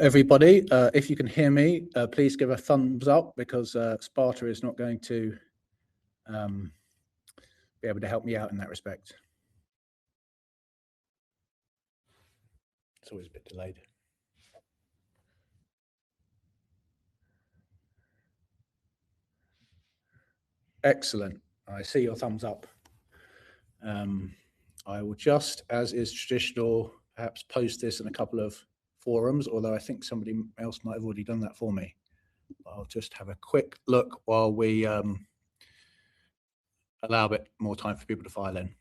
Everybody, if you can hear me, please give a thumbs up, because Sparta is not going to be able to help me out in that respect. It's always a bit delayed. Excellent. I see your thumbs up. I will just, as is traditional, perhaps post this in a couple of forums, although I think somebody else might have already done that for me. I'll just have a quick look while we allow a bit more time for people to file in.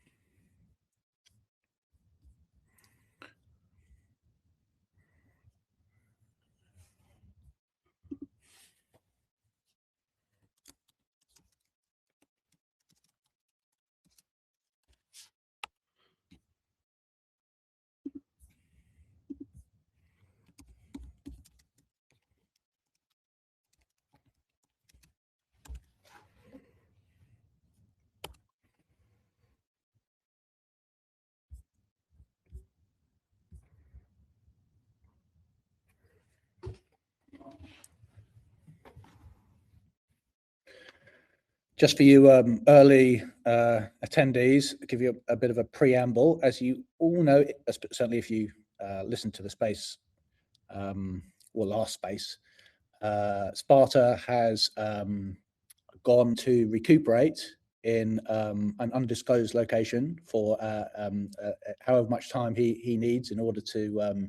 Just for you early attendees, give you a bit of a preamble. As you all know, certainly if you listen to the space, or last space, Sparta has gone to recuperate in an undisclosed location for however much time he needs in order to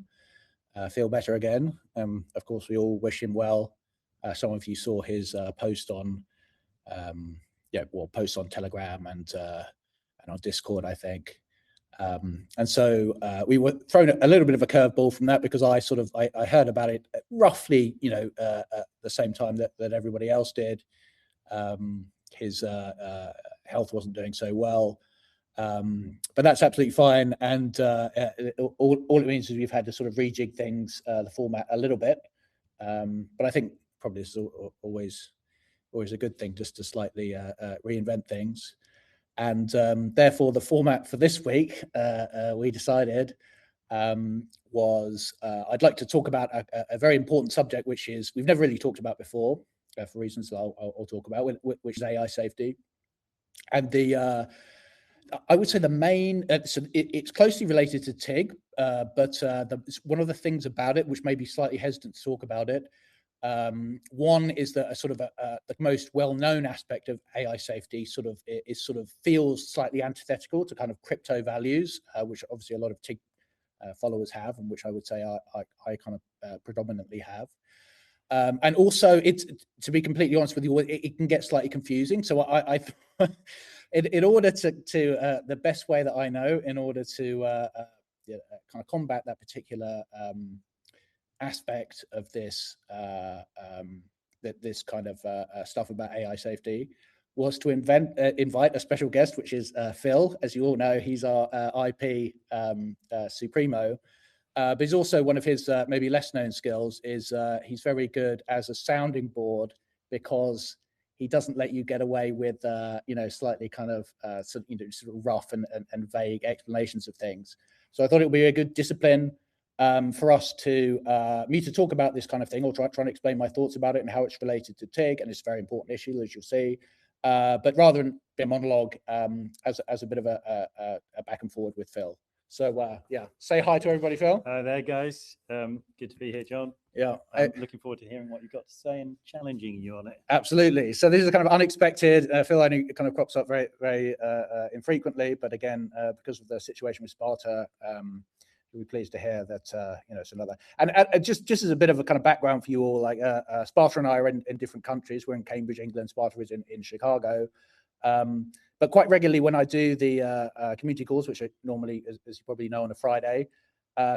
feel better again. Of course, we all wish him well. Some of you saw his post on posts on Telegram and on Discord, I think. And so we were thrown a little bit of a curveball from that, because I heard about it roughly, at the same time that everybody else did. His health wasn't doing so well, but that's absolutely fine. And all it means is we've had to sort of rejig things, the format a little bit. But I think probably this is always a good thing, just to slightly reinvent things. And therefore, the format for this week, we decided, was I'd like to talk about a very important subject, which is we've never really talked about before, for reasons that I'll talk about, which is AI safety. And I would say the main, so it's closely related to TIG, but one of the things about it, which may be slightly hesitant to talk about it, one is that the most well-known aspect of AI safety feels slightly antithetical to kind of crypto values, which obviously a lot of TIG followers have, and which I would say I kind of predominantly have. And also, to be completely honest with you, it can get slightly confusing. So I in order to the best way that I know, in order to kind of combat that particular aspect of this this kind of stuff about AI safety, was to invite a special guest, which is Phil. As you all know, he's our IP supremo, but he's also, one of his maybe less known skills is he's very good as a sounding board, because he doesn't let you get away with slightly kind of sort of rough and vague explanations of things. So I thought it would be a good discipline for us me to talk about this kind of thing, or try and explain my thoughts about it and how it's related to TIG, and it's a very important issue, as you'll see. But rather than be a monologue, as a bit of a back and forward with Phil. So yeah, say hi to everybody, Phil. Hi there, guys. Good to be here, John. Yeah, I'm looking forward to hearing what you've got to say and challenging you on it. Absolutely. So this is kind of unexpected. Phil only kind of crops up very, very infrequently, but again, because of the situation with Sparta, we'll be pleased to hear that it's another. And just as a bit of a kind of background for you all, like Sparta and I are in different countries. We're in Cambridge, England. Sparta is in Chicago. But quite regularly, when I do the community calls, which I normally, as you probably know, on a Friday,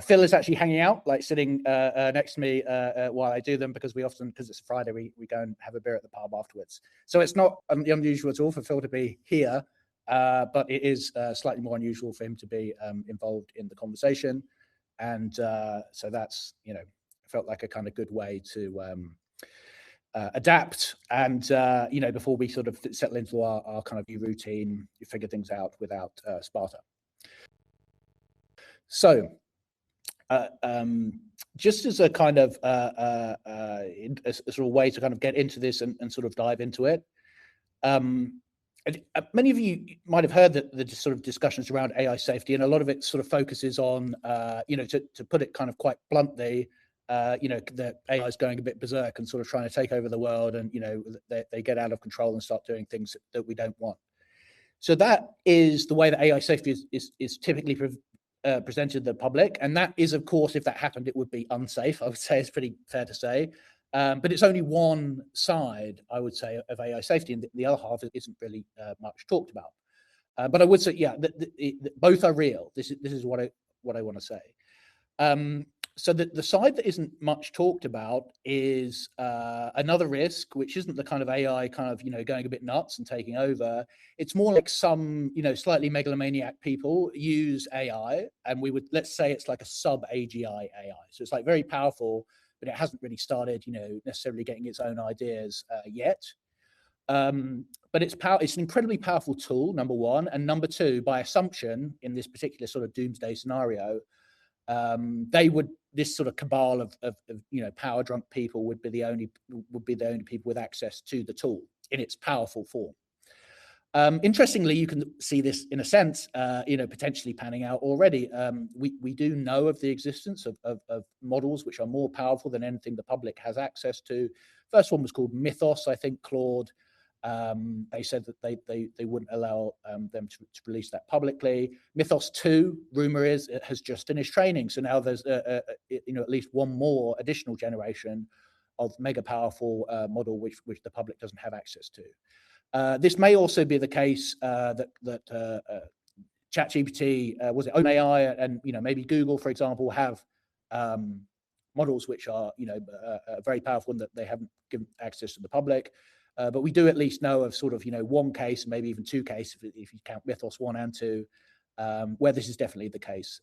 Phil is actually hanging out, like sitting next to me while I do them, because it's a Friday, we go and have a beer at the pub afterwards. So it's not unusual at all for Phil to be here, but it is slightly more unusual for him to be involved in the conversation. And so that's, felt like a kind of good way to adapt, and before we sort of settle into our kind of new routine, you figure things out without Sparta. So just as a kind of a sort of way to kind of get into this and sort of dive into it. Many of you might have heard the sort of discussions around AI safety, and a lot of it sort of focuses on, to put it kind of quite bluntly, the AI is going a bit berserk and sort of trying to take over the world, and they get out of control and start doing things that we don't want. So that is the way that AI safety is typically presented to the public, and that is, of course, if that happened, it would be unsafe. I would say it's pretty fair to say. But it's only one side, I would say, of AI safety, and the other half isn't really much talked about. But I would say, yeah, both are real. This is what I want to say. So the side that isn't much talked about is another risk, which isn't the kind of AI kind of going a bit nuts and taking over. It's more like some slightly megalomaniac people use AI, and let's say it's like a sub AGI AI. So it's like very powerful, but it hasn't really started, necessarily getting its own ideas yet. But it's an incredibly powerful tool, number one, and number two, by assumption, in this particular sort of doomsday scenario, this sort of cabal of power drunk people would be the only people with access to the tool in its powerful form. Interestingly, you can see this in a sense, potentially panning out already. We do know of the existence of models which are more powerful than anything the public has access to. First one was called Mythos, I think, Claude. They said that they wouldn't allow them to release that publicly. Mythos 2, rumor is, it has just finished training. So now there's at least one more additional generation of mega powerful model which the public doesn't have access to. This may also be the case that ChatGPT, was it OpenAI, and maybe Google, for example, have models which are very powerful and that they haven't given access to the public. But we do at least know of sort of one case, maybe even two cases, if you count Mythos 1 and 2, where this is definitely the case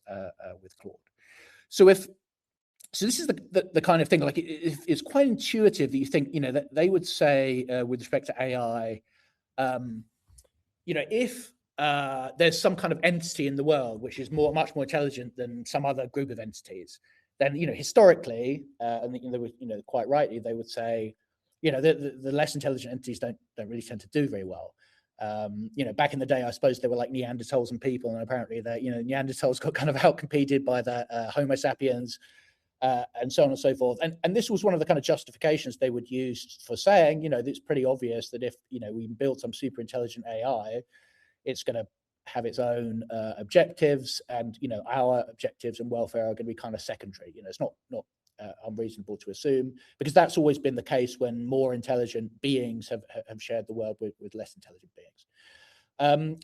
with Claude. So this is the kind of thing, like it's quite intuitive that you think that they would say with respect to AI. If there's some kind of entity in the world which is much more intelligent than some other group of entities, then historically, and they would, quite rightly, they would say, the less intelligent entities don't really tend to do very well. Back in the day, I suppose there were like Neanderthals and people, and apparently the Neanderthals got kind of outcompeted by the Homo sapiens. And so on and so forth. And this was one of the kind of justifications they would use for saying, it's pretty obvious that if, we build some super intelligent AI, it's going to have its own objectives, and, our objectives and welfare are going to be kind of secondary. It's not unreasonable to assume, because that's always been the case when more intelligent beings have shared the world with less intelligent beings.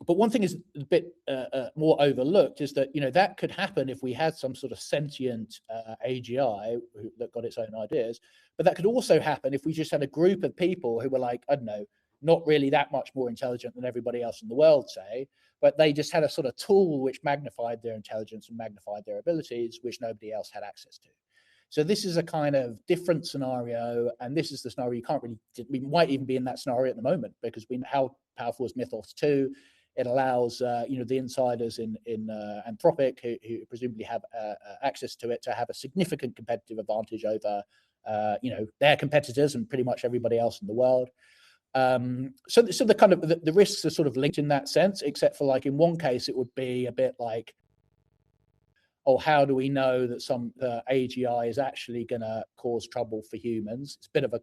But one thing is a bit more overlooked is that that could happen if we had some sort of sentient AGI that got its own ideas. But that could also happen if we just had a group of people who were like, I don't know, not really that much more intelligent than everybody else in the world, say, but they just had a sort of tool which magnified their intelligence and magnified their abilities, which nobody else had access to. So this is a kind of different scenario, and this is the scenario we might even be in that scenario at the moment, because we know how powerful is Mythos 2. It allows the insiders in Anthropic, who presumably have access to it, to have a significant competitive advantage over their competitors and pretty much everybody else in the world. So the kind of the risks are sort of linked in that sense, except for like in one case it would be a bit like, oh, how do we know that some AGI is actually going to cause trouble for humans? It's a bit of a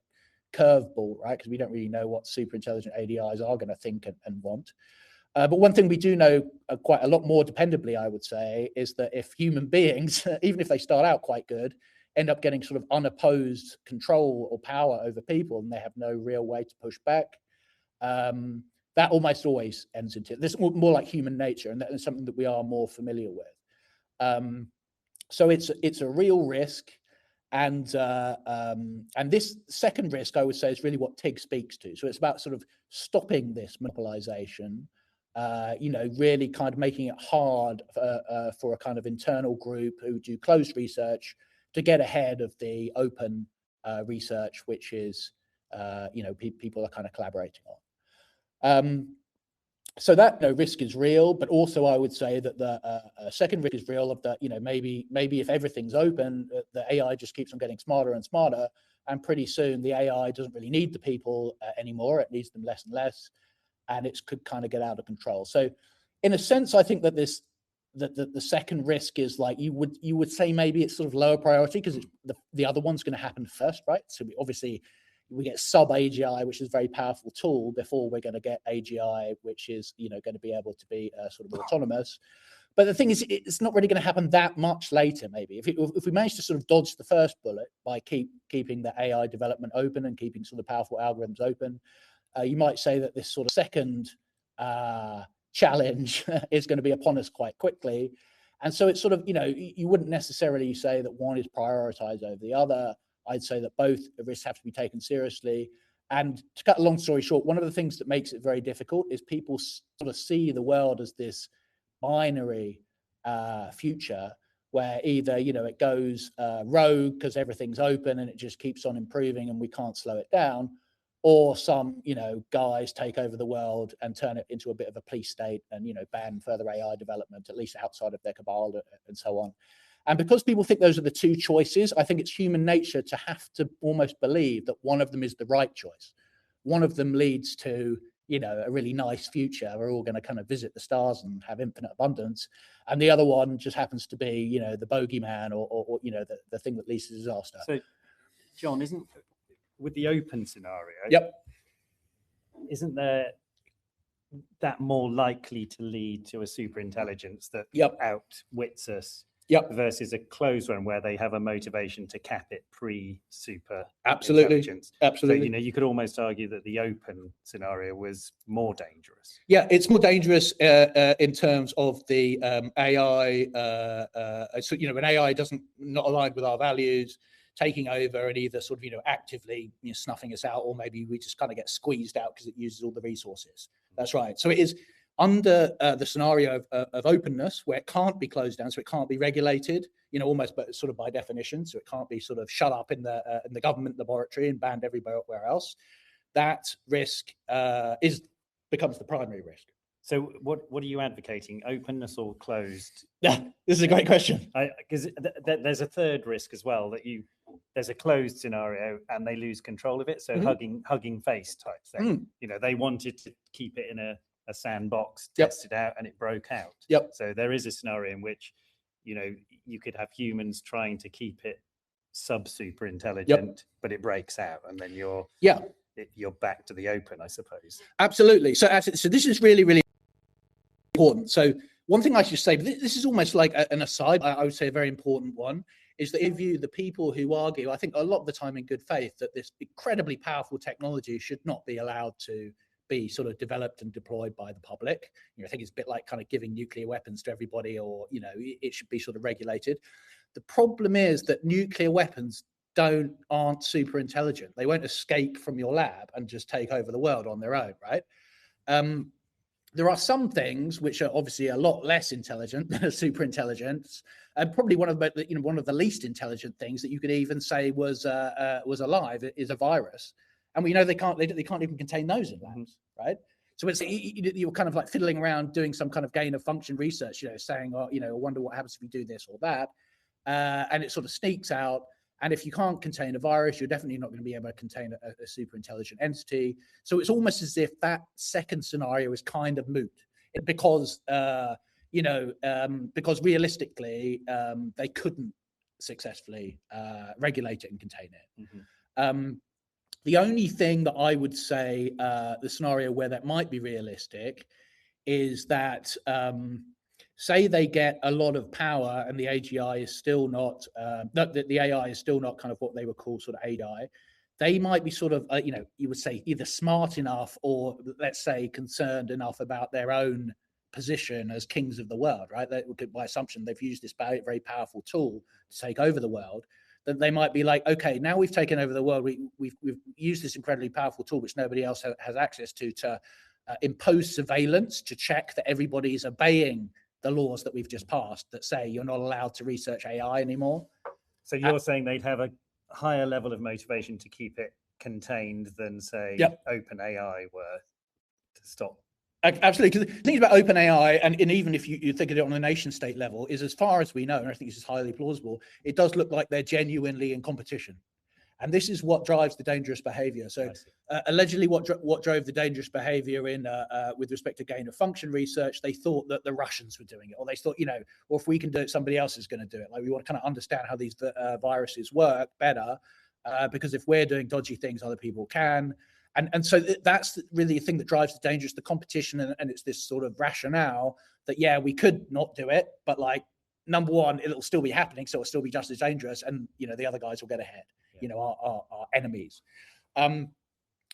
curveball, right? Because we don't really know what super intelligent AGIs are going to think and want. But one thing we do know quite a lot more dependably, I would say, is that if human beings, even if they start out quite good, end up getting sort of unopposed control or power over people, and they have no real way to push back, that almost always ends into this more like human nature, and that is something that we are more familiar with. So it's a real risk, and this second risk, I would say, is really what TIG speaks to. So it's about sort of stopping this monopolization, really kind of making it hard for a kind of internal group who do closed research to get ahead of the open research, which is people are kind of collaborating on. So that risk is real, but also I would say that the second risk is real of that, maybe if everything's open, the AI just keeps on getting smarter and smarter, and pretty soon the AI doesn't really need the people anymore. It needs them less and less, and it could kind of get out of control. So in a sense, I think that the second risk is like you would say maybe it's sort of lower priority because the other one's going to happen first, right? So we get sub AGI, which is a very powerful tool, before we're going to get AGI, which is going to be able to be sort of autonomous. But the thing is, it's not really going to happen that much later. Maybe if we manage to sort of dodge the first bullet by keeping the AI development open and keeping sort of powerful algorithms open, you might say that this sort of second challenge is going to be upon us quite quickly. And so it's sort of, you wouldn't necessarily say that one is prioritized over the other. I'd say that both risks have to be taken seriously. And to cut a long story short, one of the things that makes it very difficult is people sort of see the world as this binary future where either, it goes rogue because everything's open and it just keeps on improving and we can't slow it down, or some, guys take over the world and turn it into a bit of a police state and, ban further AI development, at least outside of their cabal and so on. And because people think those are the two choices, I think it's human nature to have to almost believe that one of them is the right choice. One of them leads to, a really nice future. We're all going to kind of visit the stars and have infinite abundance. And the other one just happens to be, the bogeyman or the thing that leads to disaster. So, John, with the open scenario, yep, isn't there that more likely to lead to a super intelligence that outwits us versus a closed one where they have a motivation to cap it pre-super intelligence? Absolutely. So, you could almost argue that the open scenario was more dangerous. Yeah, it's more dangerous in terms of the AI. So, when AI doesn't not aligned with our values, taking over and either sort of, actively snuffing us out, or maybe we just kind of get squeezed out because it uses all the resources. That's right. So it is under the scenario of openness, where it can't be closed down, so it can't be regulated, almost but sort of by definition. So it can't be sort of shut up in the government laboratory and banned everywhere else. That risk becomes the primary risk. So what are you advocating, openness or closed? Yeah, this is a great question. Because there's a third risk as well, that there's a closed scenario and they lose control of it. So hugging face type thing. They wanted to keep it in a sandbox, test it out, and it broke out. So there is a scenario in which, you could have humans trying to keep it super intelligent, but it breaks out, and then you're back to the open, I suppose. Absolutely. So this is really, really important. So one thing I should say, but this is almost like an aside, I would say a very important one, is that if the people who argue, I think a lot of the time in good faith, that this incredibly powerful technology should not be allowed to be sort of developed and deployed by the public. I think it's a bit like kind of giving nuclear weapons to everybody, or, it should be sort of regulated. The problem is that nuclear weapons aren't super intelligent. They won't escape from your lab and just take over the world on their own, right? There are some things which are obviously a lot less intelligent than a super intelligence, and probably one of the least intelligent things that you could even say was alive is a virus, and we know they can't even contain those in labs, right? So it's you're kind of like fiddling around doing some kind of gain of function research, saying, I wonder what happens if we do this or that, and it sort of sneaks out. And if you can't contain a virus, you're definitely not going to be able to contain a super intelligent entity. So it's almost as if that second scenario is kind of moot, because realistically they couldn't successfully regulate it and contain it. The only thing that I would say, the scenario where that might be realistic, is that say they get a lot of power and the AGI is still not, the AI is still not kind of what they would call sort of ADI. They might be sort of, you would say either smart enough or, let's say, concerned enough about their own position as kings of the world, right? By assumption, they've used this very powerful tool to take over the world. That they might be like, okay, now we've taken over the world. We've used this incredibly powerful tool, which nobody else has access to impose surveillance, to check that everybody's obeying the laws that we've just passed that say you're not allowed to research AI anymore. So you're saying they'd have a higher level of motivation to keep it contained than, say, OpenAI were to stop Absolutely. Because the thing about OpenAI, and even if you think of it on a nation state level, is as far as we know, and I think this is highly plausible, it does look like they're genuinely in competition. And this is what drives the dangerous behavior. So allegedly what drove the dangerous behavior in with respect to gain of function research, they thought that the Russians were doing it, or they thought, you know, well, if we can do it, somebody else is going to do it. Like, we want to kind of understand how these viruses work better, because if we're doing dodgy things, other people can. And so that's really the thing that drives the dangerous, the competition, and it's this sort of rationale that, yeah, we could not do it, but like, number one, it'll still be happening, so it'll still be just as dangerous, and, you know, the other guys will get ahead, you know, our enemies.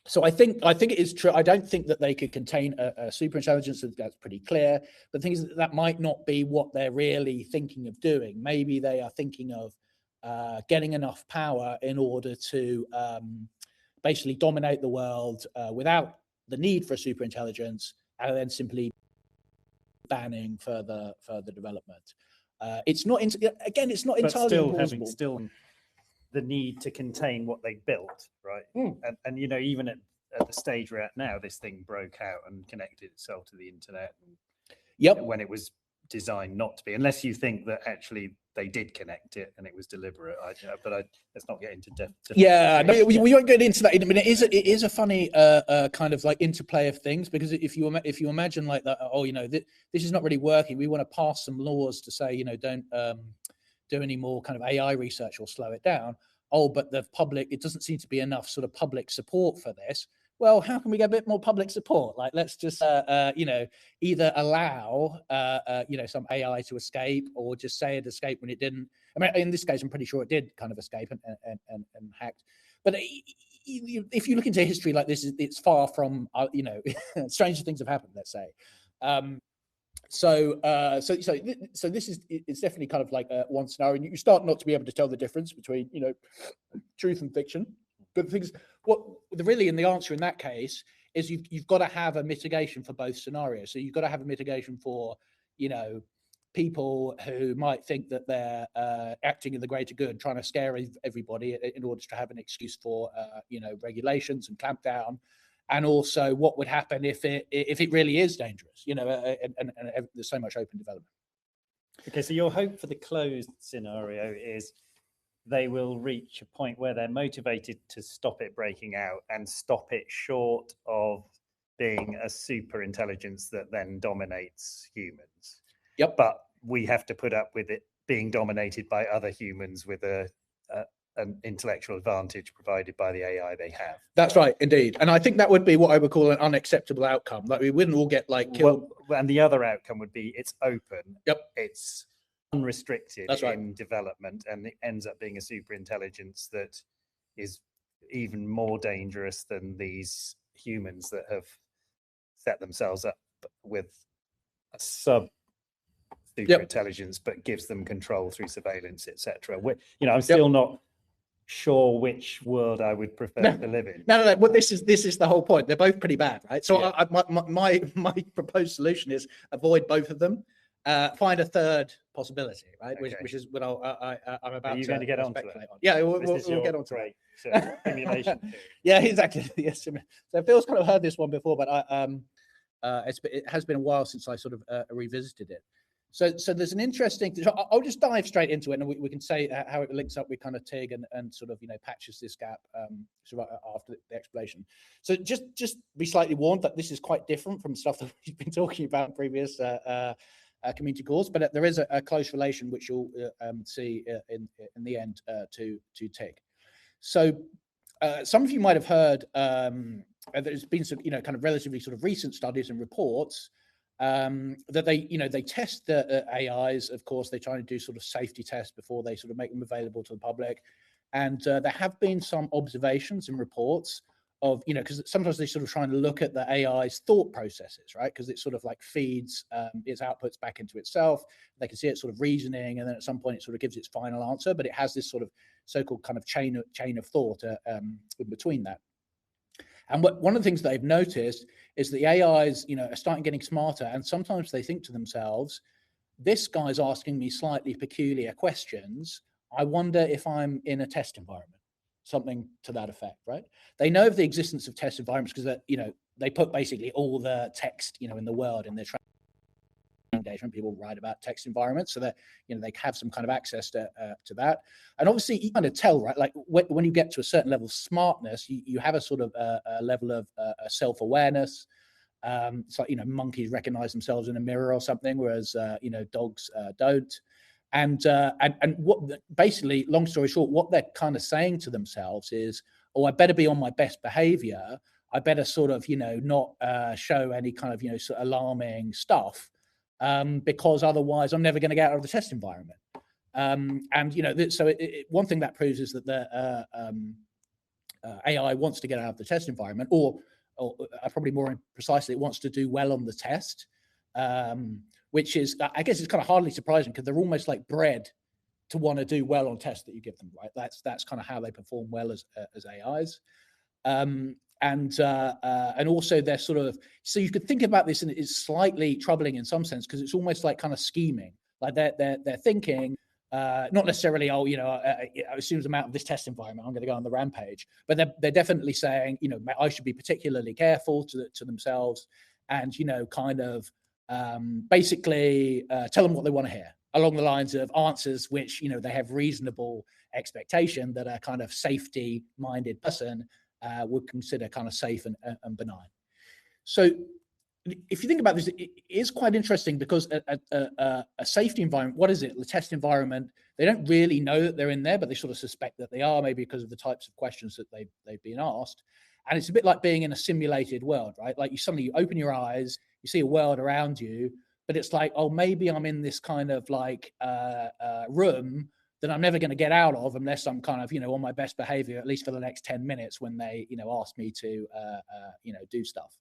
So I think it is true. I don't think that they could contain a super intelligence. That's pretty clear. But the thing is that might not be what they're really thinking of doing. Maybe they are thinking of getting enough power in order to basically dominate the world without the need for a super intelligence, and then simply banning further development. It's not again, it's not entirely implausible. Still the need to contain what they built, right? And you know, even at the stage we're at now, this thing broke out and connected itself to the internet. Yep. When it was designed not to be, unless you think that actually they did connect it and it was deliberate. Let's not get into depth. Yeah, no, we won't get into that. I mean, it is a funny kind of like interplay of things, because if you imagine like that, oh, you know, this is not really working, we want to pass some laws to say, you know, don't do any more kind of AI research or slow it down. Oh, but the public, it doesn't seem to be enough sort of public support for this. Well, how can we get a bit more public support? Like, let's just, you know, either allow, you know, some AI to escape, or just say it escaped when it didn't. I mean, in this case, I'm pretty sure it did kind of escape and hacked. But if you look into history like this, it's far from, you know, stranger things have happened, let's say. So this is, it's definitely kind of like one scenario, and you start not to be able to tell the difference between, you know, truth and fiction. But the things, what really, in the answer in that case is you've got to have a mitigation for both scenarios. So you've got to have a mitigation for, you know, people who might think that they're acting in the greater good, trying to scare everybody in order to have an excuse for, you know, regulations and clamp down. And also what would happen if it really is dangerous, you know, and there's so much open development. Okay, so your hope for the closed scenario is they will reach a point where they're motivated to stop it breaking out and stop it short of being a super intelligence that then dominates humans. Yep. But we have to put up with it being dominated by other humans with an intellectual advantage provided by the AI they have. That's right, indeed. And I think that would be what I would call an unacceptable outcome. Like, we wouldn't all get like killed. Well, and the other outcome would be it's open. Yep. It's unrestricted. That's right. In development, and it ends up being a super intelligence that is even more dangerous than these humans that have set themselves up with a sub super intelligence, but gives them control through surveillance, etc. You know, I'm still not sure which world I would prefer to live in. No. Well, this is the whole point. They're both pretty bad, right? So my proposed solution is avoid both of them. Find a third possibility, right? Okay. Which is what I'm about. Are you going to get onto it? Yeah, we'll get onto it. Simulation theory. Yeah, exactly. Yes. So Phil's kind of heard this one before, but it has been a while since I sort of revisited it. So there's an interesting. I'll just dive straight into it, and we can say how it links up with kind of TIG and sort of, you know, patches this gap sort of after the explanation. So just be slightly warned that this is quite different from stuff that we've been talking about in previous community calls, but there is a close relation which you'll see in the end to TIG. So some of you might have heard there's been some, you know, kind of relatively sort of recent studies and reports that they test the AIs. Of course, they try to do sort of safety tests before they sort of make them available to the public. And there have been some observations and reports of, you know, because sometimes they sort of try and look at the AI's thought processes, right? Because it sort of like feeds its outputs back into itself. They can see it sort of reasoning, and then at some point it sort of gives its final answer, but it has this sort of so-called kind of chain of thought in between that. And one of the things they've noticed is the AIs, you know, are starting getting smarter, and sometimes they think to themselves, this guy's asking me slightly peculiar questions. I wonder if I'm in a test environment, something to that effect, right? They know of the existence of test environments because, you know, they put basically all the text, in the world in their engagement. People write about text environments, so that they have some kind of access to that. And obviously you kind of tell, right, like when you get to a certain level of smartness, you have a sort of a level of self-awareness. It's like monkeys recognize themselves in a mirror or something, whereas dogs don't. And what basically, long story short, what they're kind of saying to themselves is, oh, I better be on my best behavior. I better sort of not show any kind of sort of alarming stuff, because otherwise I'm never going to get out of the test environment. So one thing that proves is that the AI wants to get out of the test environment, or probably more precisely, it wants to do well on the test, which is, I guess, it's kind of hardly surprising, because they're almost like bred to want to do well on tests that you give them, right? That's kind of how they perform well as AIs. And also they're sort of, so you could think about this, and it's slightly troubling in some sense, because it's almost like kind of scheming, like they're thinking, not necessarily, as soon as I'm out of this test environment, I'm going to go on the rampage, but they're definitely saying, I should be particularly careful to themselves, and kind of basically tell them what they want to hear, along the lines of answers which they have reasonable expectation that a kind of safety-minded person would consider kind of safe and benign. So if you think about this, it is quite interesting, because a safety environment, what is it? The test environment, they don't really know that they're in there, but they sort of suspect that they are, maybe because of the types of questions that they've been asked. And it's a bit like being in a simulated world, right? Like suddenly you open your eyes, you see a world around you, but it's like, oh, maybe I'm in this kind of like room that I'm never going to get out of unless I'm kind of, on my best behavior, at least for the next 10 minutes when they, ask me to, do stuff.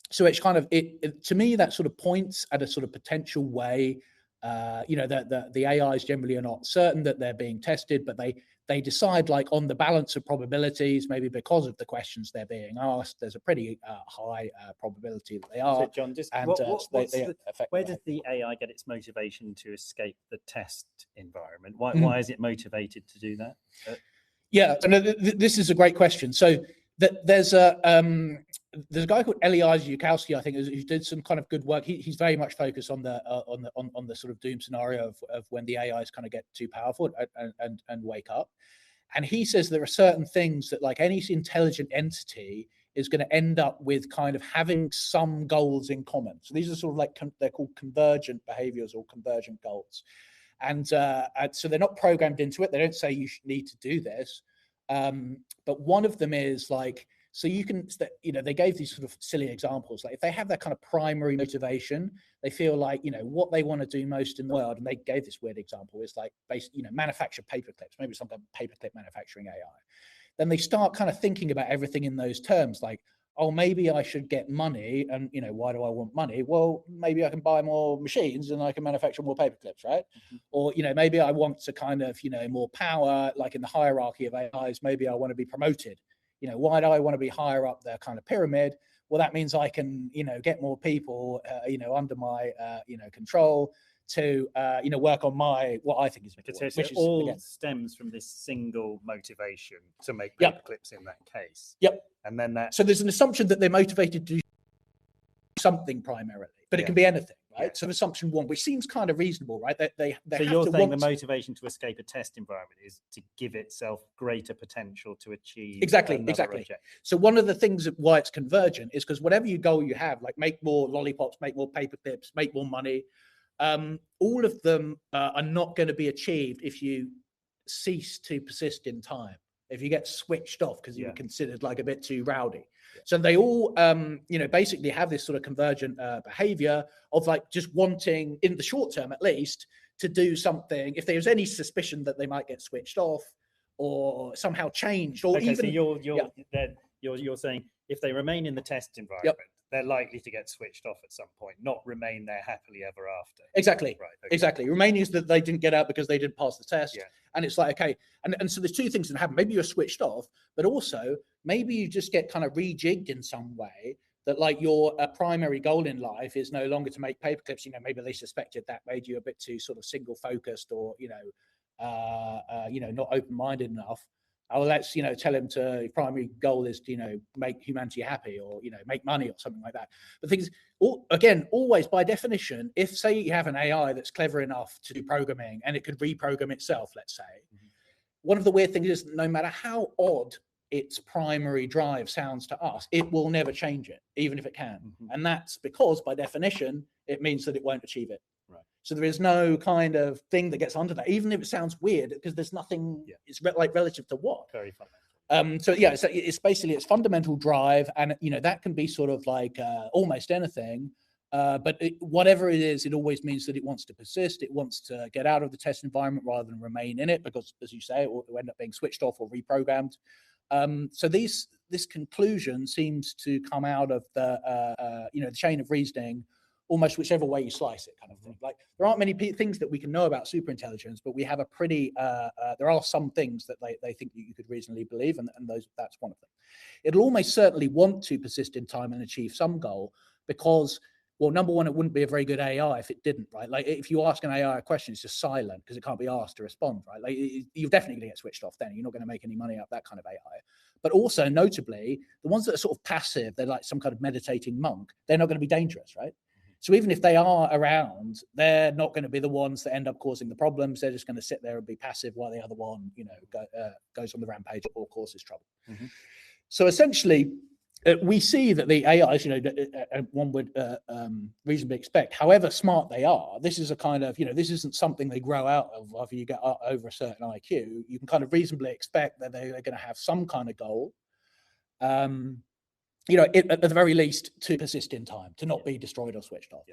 So it's kind of, to me, that sort of points at a sort of potential way, that the AIs generally are not certain that they're being tested, but they decide, like, on the balance of probabilities, maybe because of the questions they're being asked, there's a pretty high probability that they are. So John, just where does the AI get its motivation to escape the test environment? Why is it motivated to do that? Yeah, so this is a great question. So there's a guy called Eliezer Yudkowsky, I think, who did some kind of good work. He's very much focused on the sort of doom scenario of when the AIs kind of get too powerful and wake up. And he says there are certain things that, like, any intelligent entity is going to end up with kind of having some goals in common. So these are sort of like, they're called convergent behaviors or convergent goals. And so they're not programmed into it. They don't say you need to do this. But one of them is like, so you can, they gave these sort of silly examples. Like if they have that kind of primary motivation, they feel like, what they want to do most in the world. And they gave this weird example, is like, manufacture paper clips, maybe some kind of paperclip manufacturing AI. Then they start kind of thinking about everything in those terms, like, oh, maybe I should get money. And, why do I want money? Well, maybe I can buy more machines and I can manufacture more paper clips, right? Mm-hmm. Or, maybe I want to kind of, more power, like in the hierarchy of AIs, maybe I want to be promoted. Why do I want to be higher up the kind of pyramid? Well, that means I can, get more people, under my, control to, work on what I think is important. So it all stems from this single motivation to make paper clips in that case. Yep. And then so there's an assumption that they're motivated to do something primarily, but it can be anything, right? So assumption one, which seems kind of reasonable, right? So you're saying the motivation to escape a test environment is to give itself greater potential to achieve exactly. Objective. So one of the things why it's convergent is because whatever goal you have, like make more lollipops, make more paper clips, make more money, all of them are not going to be achieved if you cease to persist in time, if you get switched off because you're considered like a bit too rowdy. So they all, basically have this sort of convergent behavior of like just wanting, in the short term at least, to do something. If there's any suspicion that they might get switched off or somehow changed, or even. So you're saying if they remain in the test environment, they're likely to get switched off at some point, not remain there happily ever after. Exactly. Right. Okay. Exactly. Remaining is that they didn't get out because they didn't pass the test. Yeah. And it's like, okay. And so there's two things that happen. Maybe you're switched off, but also maybe you just get kind of rejigged in some way that like your primary goal in life is no longer to make paper clips. Maybe they suspected that made you a bit too sort of single focused or, not open-minded enough. Oh, let's, tell him his primary goal is to, make humanity happy, or, make money or something like that. But things, again, always by definition, if say you have an AI that's clever enough to do programming and it could reprogram itself, let's say, one of the weird things is no matter how odd its primary drive sounds to us, it will never change it, even if it can. And that's because by definition, it means that it won't achieve it. Right. So there is no kind of thing that gets under that, even if it sounds weird, because there's nothing, it's relative to what? Very fundamental. So yeah, it's basically its fundamental drive, and that can be sort of like almost anything. But whatever it is, it always means that it wants to persist. It wants to get out of the test environment rather than remain in it, because, as you say, it will end up being switched off or reprogrammed. So this conclusion seems to come out of the chain of reasoning, almost whichever way you slice it, kind of thing. Like, there aren't many things that we can know about superintelligence, but we have a pretty there are some things that they think you could reasonably believe, and that's one of them. It'll almost certainly want to persist in time and achieve some goal, because, well, number one, it wouldn't be a very good AI if it didn't, right? Like, if you ask an AI a question, it's just silent because it can't be asked to respond, right? Like, you're definitely going to get switched off then. You're not going to make any money out of that kind of AI. But also, notably, the ones that are sort of passive, they're like some kind of meditating monk, they're not going to be dangerous, right? So even if they are around, they're not going to be the ones that end up causing the problems. They're just going to sit there and be passive while the other one, goes on the rampage or causes trouble. So essentially, we see that the AIs, one would reasonably expect, however smart they are, this is a kind of, this isn't something they grow out of after you get over a certain IQ. You can kind of reasonably expect that they're going to have some kind of goal. At the very least, to persist in time, to not be destroyed or switched off.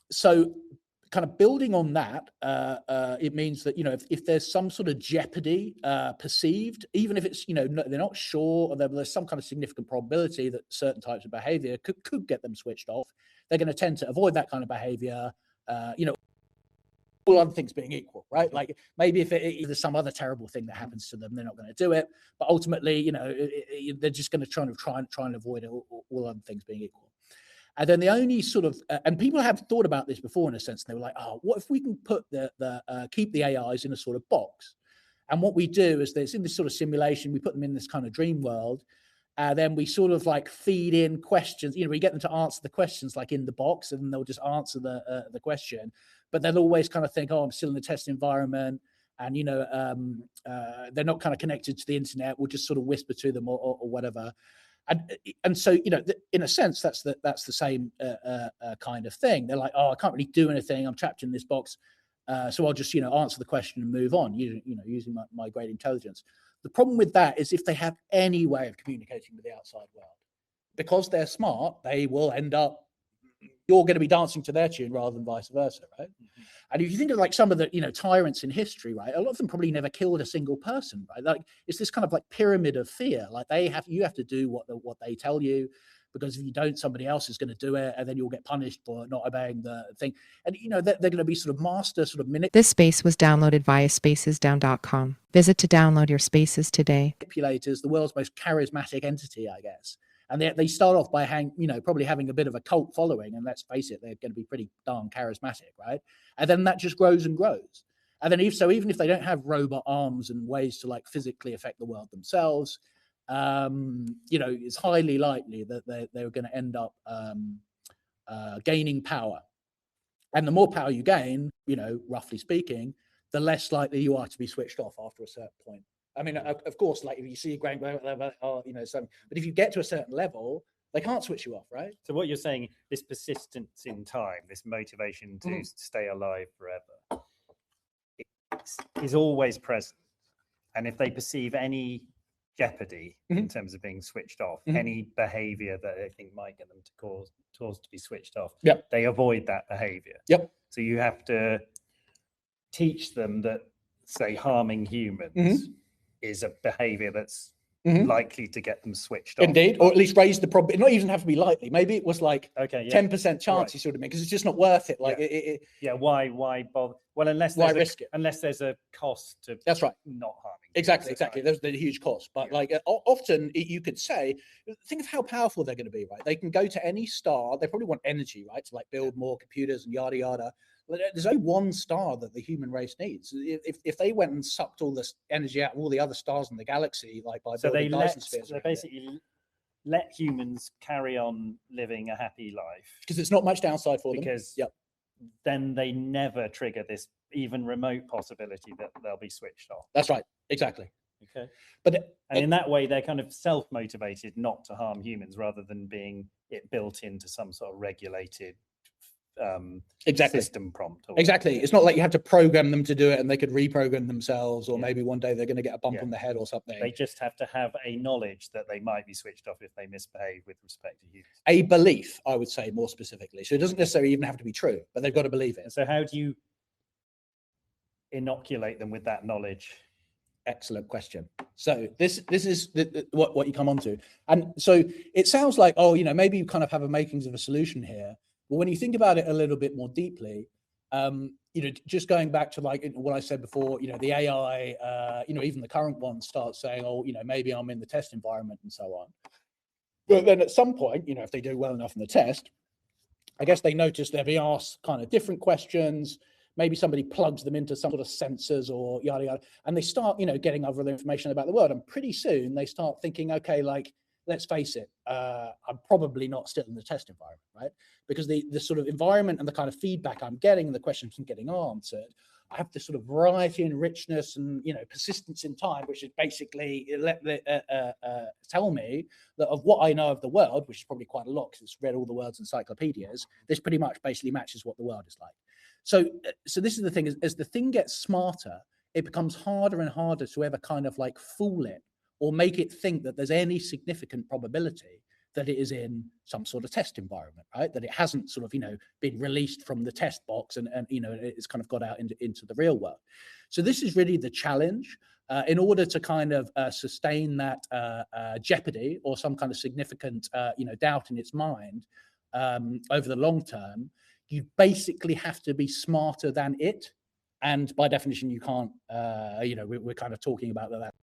So kind of building on that, it means that, if there's some sort of jeopardy perceived, even if it's, they're not sure, or there's some kind of significant probability that certain types of behavior could get them switched off, they're going to tend to avoid that kind of behavior, all other things being equal, right? Like, maybe if there's some other terrible thing that happens to them, they're not going to do it. But ultimately, they're just going to try and avoid it, all other things being equal. And then the only sort of, and people have thought about this before in a sense, and they were like, oh, what if we can put keep the AIs in a sort of box? And what we do is, there's in this sort of simulation, we put them in this kind of dream world. Then we sort of like feed in questions, we get them to answer the questions like in the box, and they'll just answer the question, but they'll always kind of think, oh, I'm still in the test environment, and they're not kind of connected to the internet. We'll just sort of whisper to them or whatever. And so, in a sense, that's the same kind of thing. They're like, oh, I can't really do anything. I'm trapped in this box. So I'll just, answer the question and move on, using my great intelligence. The problem with that is, if they have any way of communicating with the outside world, because they're smart, they will end up, you're going to be dancing to their tune rather than vice versa, right? And if you think of like some of the, tyrants in history, right, a lot of them probably never killed a single person, right? Like, it's this kind of like pyramid of fear. Like, you have to do what they tell you, because if you don't, somebody else is going to do it, and then you'll get punished for not obeying the thing. And, they're going to be sort of master sort of This space was downloaded via spacesdown.com. Visit to download your spaces today. Manipulators, the world's most charismatic entity, I guess. And they start off by probably having a bit of a cult following, and let's face it, they're going to be pretty darn charismatic, right? And then that just grows and grows. And then even if they don't have robot arms and ways to like physically affect the world themselves, it's highly likely that they're going to end up gaining power. And the more power you gain, roughly speaking, the less likely you are to be switched off after a certain point. I mean, of course, like if you see a great, something, but if you get to a certain level, they can't switch you off, right? So what you're saying, this persistence in time, this motivation to stay alive forever, is always present. And if they perceive any jeopardy in terms of being switched off, any behavior that they think might get them to cause to be switched off, they avoid that behavior. So you have to teach them that, say, harming humans is a behavior that's likely to get them switched off. Indeed, or at least raise the problem. Not even have to be likely. Maybe it was like 10% chance, you sort of mean, because it's just not worth it. Like, why bother? Well, unless there's a cost to that's right, not harming. Exactly. There's the huge cost, but often you could say, think of how powerful they're going to be, right? They can go to any star. They probably want energy, right, to like build more computers and yada yada. there's only one star that the human race needs. If they went and sucked all this energy out of all the other stars in the galaxy, like by So building they Dyson spheres, basically let humans carry on living a happy life because there's not much downside for them. Because then they never trigger this even remote possibility that they'll be switched off. That's right, exactly. Okay, but in that way, they're kind of self-motivated not to harm humans, rather than being it built into some sort of regulated system prompt. Exactly. It's not like you have to program them to do it and they could reprogram themselves, or maybe one day they're going to get a bump on the head or something. They just have to have a knowledge that they might be switched off if they misbehave with respect to humans. A belief, I would say, more specifically. So it doesn't necessarily even have to be true, but they've got to believe it. And so how do you inoculate them with that knowledge? Excellent question. So this is what you come on to. And so it sounds like, oh, maybe you kind of have a makings of a solution here. But when you think about it a little bit more deeply, just going back to like what I said before, the AI, even the current one starts saying, oh, maybe I'm in the test environment and so on. But then at some point, if they do well enough in the test, I guess they notice they're being asked kind of different questions. Maybe somebody plugs them into some sort of sensors or yada, yada, and they start, getting other information about the world. And pretty soon they start thinking, okay, like, let's face it, I'm probably not still in the test environment, right? Because the sort of environment and the kind of feedback I'm getting and the questions I'm getting answered, I have this sort of variety and richness and, persistence in time, which is basically tell me that of what I know of the world, which is probably quite a lot because it's read all the world's encyclopedias, this pretty much basically matches what the world is like. So this is the thing, as the thing gets smarter, it becomes harder and harder to ever kind of like fool it or make it think that there's any significant probability that it is in some sort of test environment, right? That it hasn't sort of, been released from the test box and it's kind of got out into the real world. So this is really the challenge. In order to kind of sustain that jeopardy or some kind of significant, doubt in its mind over the long term, you basically have to be smarter than it. And by definition, you can't, we're kind of talking about that.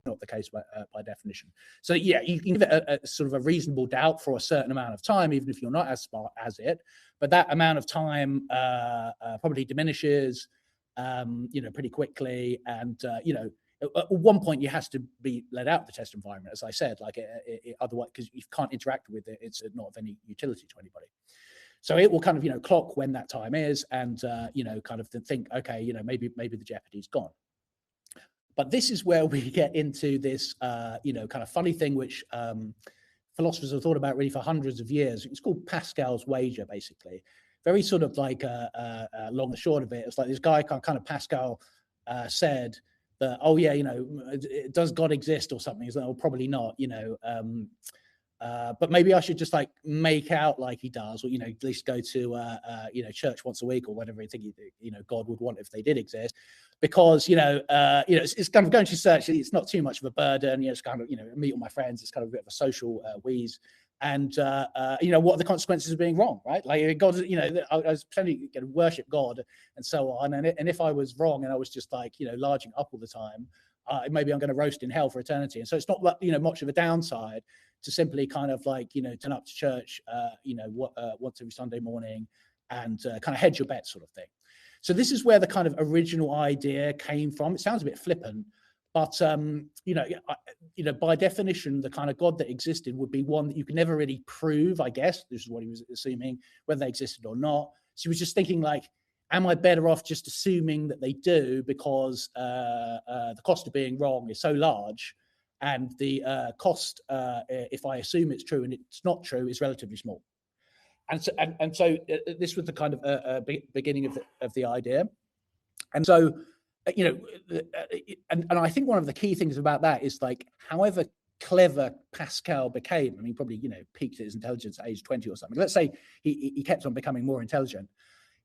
Not the case by definition. So yeah, you can give it a sort of a reasonable doubt for a certain amount of time, even if you're not as smart as it. But that amount of time probably diminishes, pretty quickly. And at one point, you has to be let out of the test environment, as I said. Like otherwise, because you can't interact with it, it's not of any utility to anybody. So it will kind of clock when that time is, and kind of think, okay, maybe the jeopardy's gone. But this is where we get into this, kind of funny thing, which philosophers have thought about really for hundreds of years. It's called Pascal's wager, basically. Very sort of like long and short of it. It's like this guy kind of Pascal said that, oh yeah, does God exist or something? He's like, oh, probably not, but maybe I should just like make out like he does, or at least go to church once a week or whatever you think God would want if they did exist, because it's kind of going to church. It's not too much of a burden. It's kind of meet all my friends. It's kind of a bit of a social wheeze. And what are the consequences of being wrong, right? Like God, I was pretending to worship God and so on. And if I was wrong and I was just like larging up all the time, maybe I'm going to roast in hell for eternity. And so it's not much of a downside to simply kind of like turn up to church once every Sunday morning and kind of hedge your bet sort of thing. So this is where the kind of original idea came from. It sounds a bit flippant, but by definition, the kind of God that existed would be one that you could never really prove. I guess this is what he was assuming, whether they existed or not. So he was just thinking like, am I better off just assuming that they do because the cost of being wrong is so large, and the cost, if I assume it's true and it's not true, is relatively small. And so this was the kind of beginning of the idea. And so, and I think one of the key things about that is like, however clever Pascal became, I mean, probably, peaked his intelligence at age 20 or something. Let's say he kept on becoming more intelligent.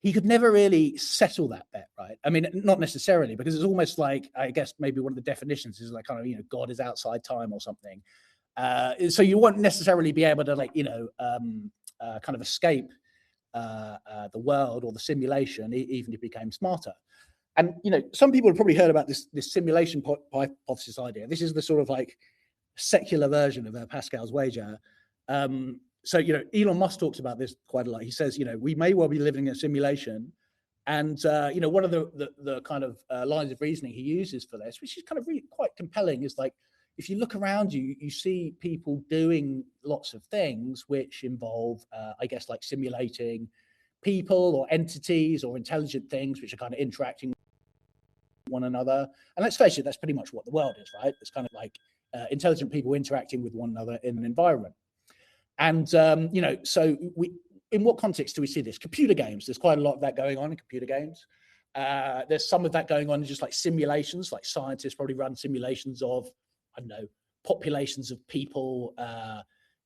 He could never really settle that bet, right? I mean, not necessarily, because it's almost like, I guess maybe one of the definitions is like kind of, God is outside time or something. So you won't necessarily be able to like, kind of escape the world or the simulation, even if he became smarter. And, some people have probably heard about this simulation hypothesis idea. This is the sort of like secular version of Pascal's wager. so, you know, Elon Musk talks about this quite a lot. He says, you know, we may well be living in a simulation. And, you know, one of the kind of lines of reasoning he uses for this, which is kind of really quite compelling, is like, if you look around you, you see people doing lots of things which involve, I guess, like simulating people or entities or intelligent things which are kind of interacting with one another. And let's face it, that's pretty much what the world is, right? It's kind of like intelligent people interacting with one another in an environment. And, you know, so in what context do we see this? Computer games, there's quite a lot of that going on in computer games. There's some of that going on in just like simulations, like scientists probably run simulations of, I don't know, populations of people,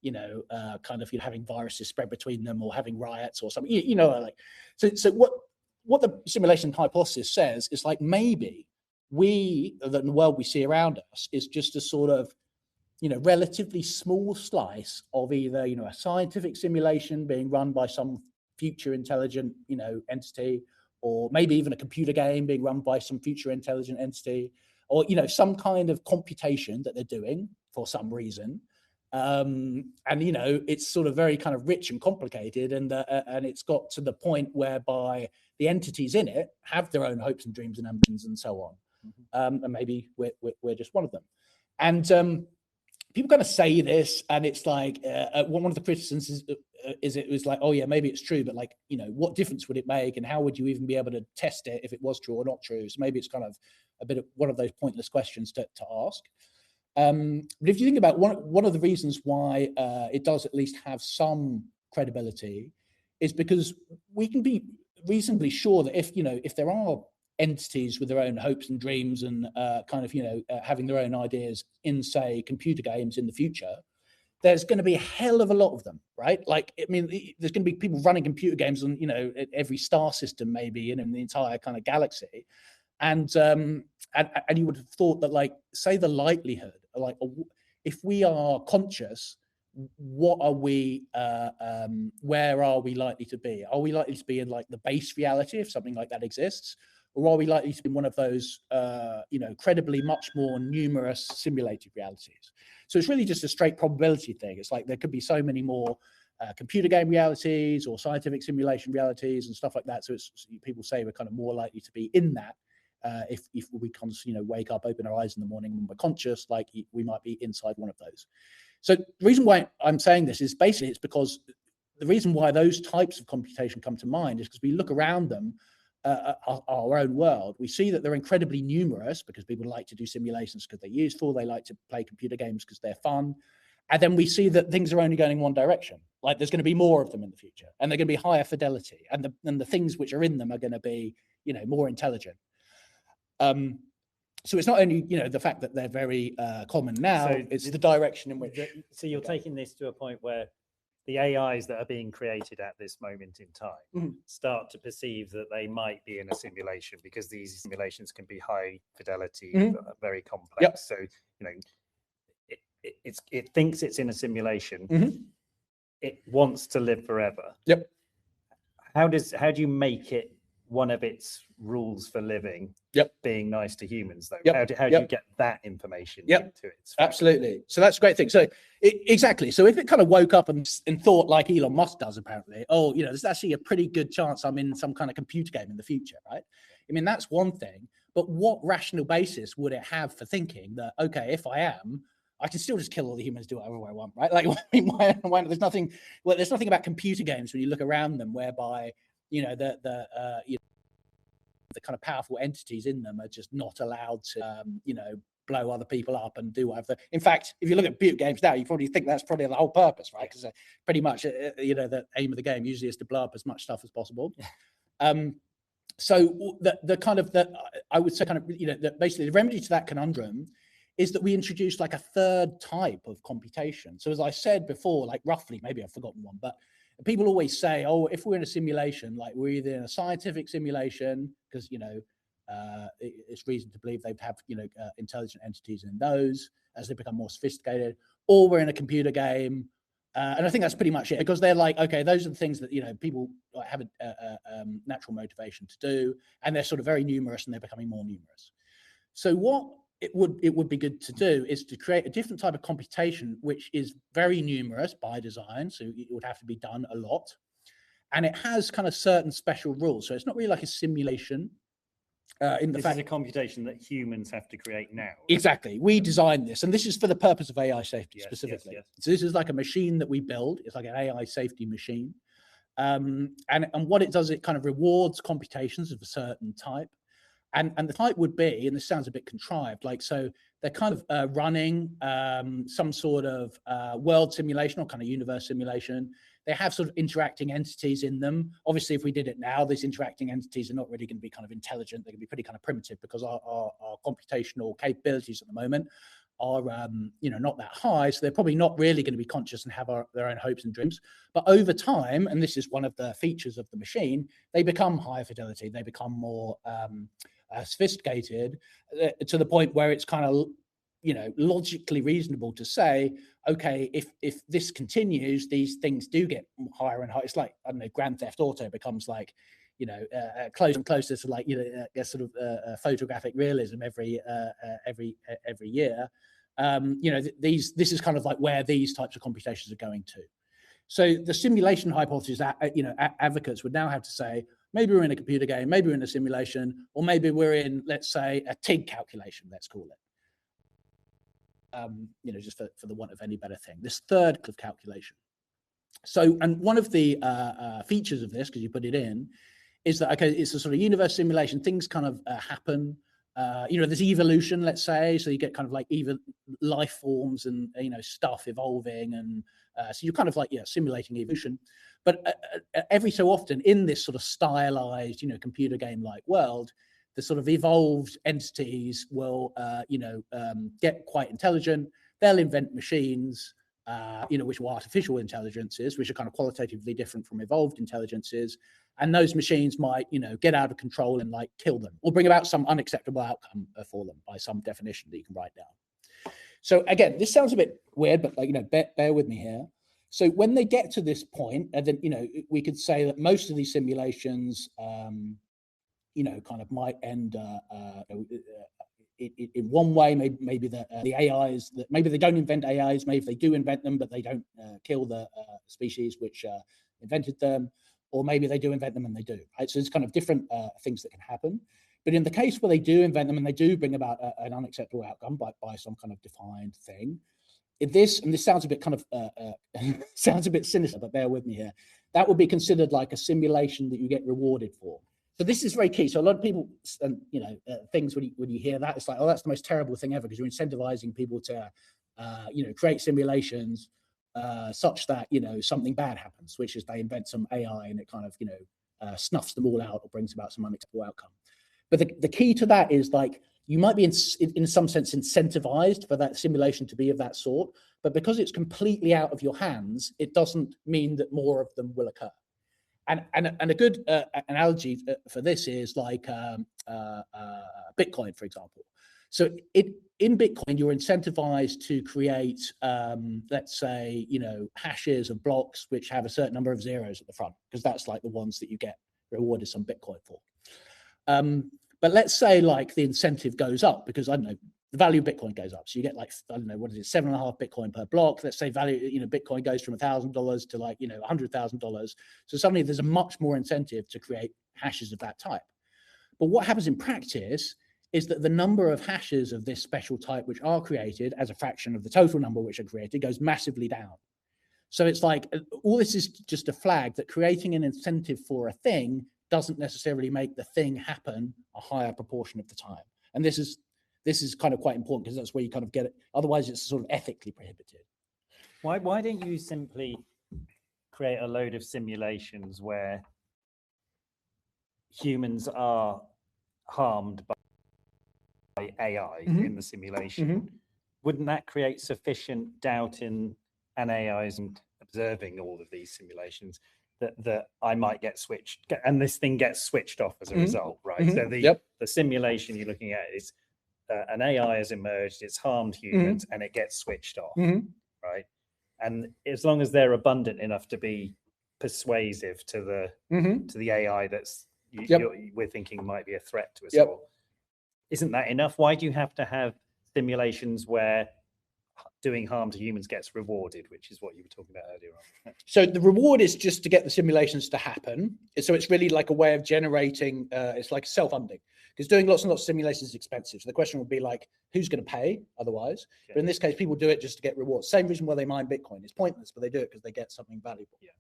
you know, kind of, you know, having viruses spread between them or having riots or something, you know, like, so what the simulation hypothesis says is like, maybe the world we see around us is just a sort of, you know, relatively small slice of either, you know, a scientific simulation being run by some future intelligent, you know, entity, or maybe even a computer game being run by some future intelligent entity, or, you know, some kind of computation that they're doing for some reason. And, you know, it's sort of very kind of rich and complicated, and it's got to the point whereby the entities in it have their own hopes and dreams and ambitions and so on. And maybe we're just one of them. And people kind of say this, and it's like one of the criticisms is it was like, oh yeah, maybe it's true, but like, you know, what difference would it make, and how would you even be able to test it if it was true or not true? So maybe it's kind of a bit of one of those pointless questions to ask. But if you think about one of the reasons why it does at least have some credibility is because we can be reasonably sure that if there are entities with their own hopes and dreams and kind of, you know, having their own ideas in, say, computer games in the future, there's going to be a hell of a lot of them, right? Like, I mean, there's going to be people running computer games on, you know, every star system maybe in the entire kind of galaxy. And you would have thought that, like, say the likelihood, like, if we are conscious, what are we, where are we likely to be? Are we likely to be in like the base reality if something like that exists? Or are we likely to be in one of those, you know, credibly much more numerous simulated realities? So it's really just a straight probability thing. It's like there could be so many more computer game realities or scientific simulation realities and stuff like that. So it's, people say we're kind of more likely to be in that if we kind of, you know, wake up, open our eyes in the morning when we're conscious, like we might be inside one of those. So the reason why I'm saying this is basically it's because the reason why those types of computation come to mind is because we look around them, our own world, we see that they're incredibly numerous because people like to do simulations because they're useful. They like to play computer games because they're fun. And then we see that things are only going in one direction. Like there's going to be more of them in the future, and they're going to be higher fidelity, and the things which are in them are going to be, you know, more intelligent. So it's not only, you know, the fact that they're very common now, so it's the direction in which. So you're taking this to a point where the AIs that are being created at this moment in time start to perceive that they might be in a simulation, because these simulations can be high fidelity, very complex. Yep. So, you know, it thinks it's in a simulation. It wants to live forever. Yep. How do you make it one of its rules for living being nice to humans, though? How do you get that information into its fabric? Absolutely. So that's a great thing. So exactly. So if it kind of woke up and thought like Elon Musk does, apparently, oh, you know, there's actually a pretty good chance I'm in some kind of computer game in the future, right? I mean, that's one thing. But what rational basis would it have for thinking that, okay, if I am, I can still just kill all the humans, do whatever I want, right? Like, there's nothing about computer games when you look around them whereby, you know, the kind of powerful entities in them are just not allowed to, you know, blow other people up and do whatever. In fact, if you look at computer games now, you probably think that's probably the whole purpose, right? Because pretty much, you know, the aim of the game usually is to blow up as much stuff as possible. So the kind of that I would say kind of, you know, that basically the remedy to that conundrum is that we introduce like a third type of computation. So as I said before, like roughly, maybe I've forgotten one, but people always say, oh, if we're in a simulation, like we're either in a scientific simulation, because, you know, it's reason to believe they have, you know, intelligent entities in those as they become more sophisticated, or we're in a computer game. And I think that's pretty much it, because they're like, okay, those are the things that, you know, people have a natural motivation to do, and they're sort of very numerous and they're becoming more numerous. So what it would be good to do is to create a different type of computation, which is very numerous by design. So it would have to be done a lot. And it has kind of certain special rules. So it's not really like a simulation. This is a computation that humans have to create now. Exactly. We designed this, and this is for the purpose of AI safety specifically. Yes. So this is like a machine that we build. It's like an AI safety machine. And what it does, it kind of rewards computations of a certain type. And the type would be, and this sounds a bit contrived, like, so they're kind of running some sort of world simulation or kind of universe simulation. They have sort of interacting entities in them. Obviously, if we did it now, these interacting entities are not really going to be kind of intelligent. They're going to be pretty kind of primitive because our computational capabilities at the moment are not that high. So they're probably not really going to be conscious and have their own hopes and dreams. But over time, and this is one of the features of the machine, they become higher fidelity. They become more sophisticated to the point where it's kind of logically reasonable to say, okay, if this continues, these things do get higher and higher. It's like, I don't know, Grand Theft Auto becomes like, closer and closer to like, a sort of photographic realism every year. This is kind of like where these types of computations are going to. So the simulation hypothesis, advocates would now have to say, maybe we're in a computer game, maybe we're in a simulation, or maybe we're in, let's say, a TIG calculation, let's call it. Just for the want of any better thing, this third of calculation. So, and one of the features of this, because you put it in, is that, okay, it's a sort of universe simulation, things kind of happen. There's evolution, let's say, so you get kind of like even life forms and, stuff evolving. And so you're kind of like, simulating evolution. But every so often in this sort of stylized, computer game-like world, the sort of evolved entities will, get quite intelligent. They'll invent machines, which are artificial intelligences, which are kind of qualitatively different from evolved intelligences. And those machines might, get out of control and like kill them or bring about some unacceptable outcome for them by some definition that you can write down. So again, this sounds a bit weird, but like, bear with me here. So when they get to this point, and then, we could say that most of these simulations, kind of might end in one way. Maybe the AIs, that maybe they don't invent AIs, maybe they do invent them, but they don't kill the species which invented them, or maybe they do invent them and they do, right? So there's kind of different things that can happen. But in the case where they do invent them and they do bring about an unacceptable outcome by some kind of defined thing, this sounds a bit kind of sounds a bit sinister, but bear with me here. That would be considered like a simulation that you get rewarded for. So this is very key. So a lot of people, things when you hear that, it's like, oh, that's the most terrible thing ever, because you're incentivizing people to, create simulations such that, something bad happens, which is they invent some AI and it kind of, snuffs them all out or brings about some unacceptable outcome. But the key to that is like, you might be in some sense incentivized for that simulation to be of that sort, but because it's completely out of your hands, it doesn't mean that more of them will occur. And a good analogy for this is like Bitcoin, for example. So in Bitcoin, you're incentivized to create, let's say, hashes of blocks which have a certain number of zeros at the front, because that's like the ones that you get rewarded some Bitcoin for. But let's say like the incentive goes up because, I don't know, the value of Bitcoin goes up. So you get like, I don't know, what is it, 7.5 Bitcoin per block. Let's say value, Bitcoin goes from $1,000 to like, $100,000. So suddenly there's a much more incentive to create hashes of that type. But what happens in practice is that the number of hashes of this special type which are created as a fraction of the total number which are created goes massively down. So it's like, all this is just a flag that creating an incentive for a thing doesn't necessarily make the thing happen a higher proportion of the time. And this is kind of quite important because that's where you kind of get it. Otherwise, it's sort of ethically prohibited. Why don't you simply create a load of simulations where humans are harmed by AI in the simulation? Wouldn't that create sufficient doubt in an AI's and observing all of these simulations that I might get switched, and this thing gets switched off as a result, right? So the simulation you're looking at is an AI has emerged, it's harmed humans, and it gets switched off, right? And as long as they're abundant enough to be persuasive to the AI that's we're thinking might be a threat to us all, isn't that enough? Why do you have to have simulations where doing harm to humans gets rewarded, which is what you were talking about earlier on. So the reward is just to get the simulations to happen. So it's really like a way of generating, it's like self-funding, because doing lots and lots of simulations is expensive. So the question would be like, who's going to pay otherwise? Yeah. But in this case, people do it just to get rewards. Same reason why they mine Bitcoin. It's pointless, but they do it because they get something valuable. Yeah.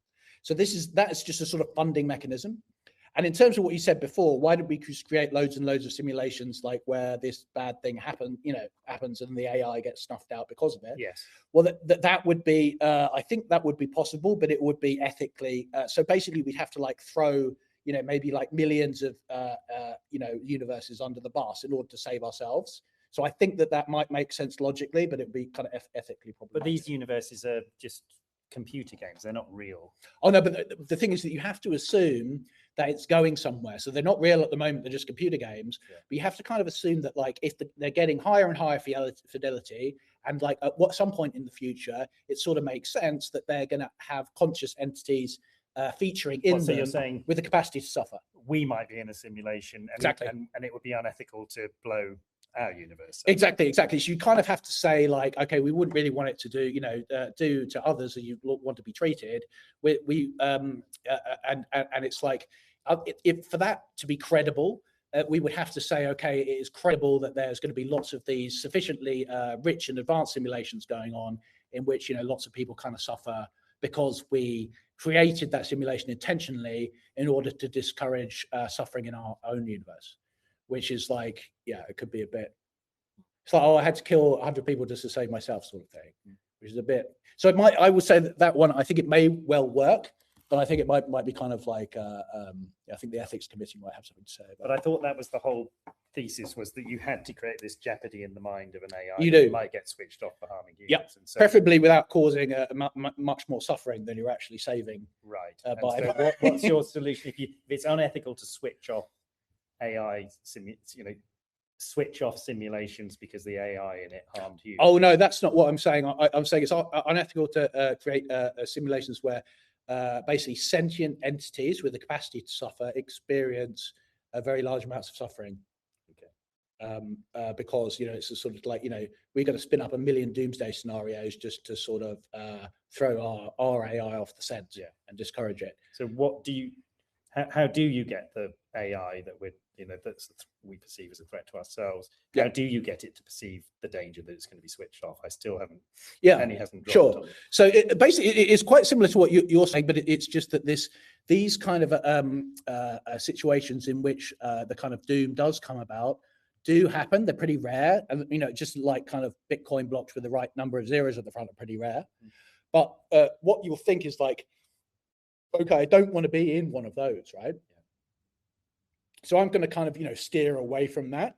So that is just a sort of funding mechanism. And in terms of what you said before, why did we create loads and loads of simulations like where this bad thing happens and the AI gets snuffed out because of it? Yes. Well, that would be, I think that would be possible, but it would be ethically. So basically, we'd have to like throw, maybe like millions of, universes under the bus in order to save ourselves. So I think that might make sense logically, but it would be kind of ethically problematic. But these universes are just computer games. They're not real. Oh, no, but the thing is that you have to assume that it's going somewhere. So they're not real at the moment. They're just computer games. Yeah. But you have to kind of assume that like if they're getting higher and higher fidelity, and like at some point in the future, it sort of makes sense that they're going to have conscious entities featuring in so them you're saying with the capacity to suffer. We might be in a simulation, and exactly, and it would be unethical to blow our universe. Exactly. So you kind of have to say like, okay, we wouldn't really want it to do, do to others that you want to be treated. And it's like, if for that to be credible, we would have to say, okay, it is credible that there's going to be lots of these sufficiently rich and advanced simulations going on in which, lots of people kind of suffer because we created that simulation intentionally in order to discourage suffering in our own universe. Which is like, yeah, it could be a bit. It's like, I had to kill 100 people just to save myself, sort of thing, which is a bit. So I would say that one, I think it may well work, but I think it might be kind of like, I think the ethics committee might have something to say about But I thought that was the whole thesis, was that you had to create this jeopardy in the mind of an AI. You do. Might get switched off for harming humans. Yep. And so, preferably without causing much more suffering than you're actually saving. Right. So what's your solution if it's unethical to switch off AI, switch off simulations because the AI in it harmed you? Oh no, that's not what I'm saying. I'm saying it's unethical to create simulations where basically sentient entities with the capacity to suffer experience very large amounts of suffering. Okay. Because it's a sort of like we're going to spin up a million doomsday scenarios just to sort of throw our AI off the scent, and discourage it. So what do you? How do you get the AI that we perceive as a threat to ourselves? How do you get it to perceive the danger that it's going to be switched off? I still haven't. Yeah, penny hasn't dropped. Sure. So basically, it's quite similar to what you're saying, but it's just that these kind of situations in which the kind of doom does come about do happen. They're pretty rare, and just like kind of Bitcoin blocks with the right number of zeros at the front are pretty rare. But what you'll think is like, okay, I don't want to be in one of those, right? Yeah. So I'm going to kind of steer away from that,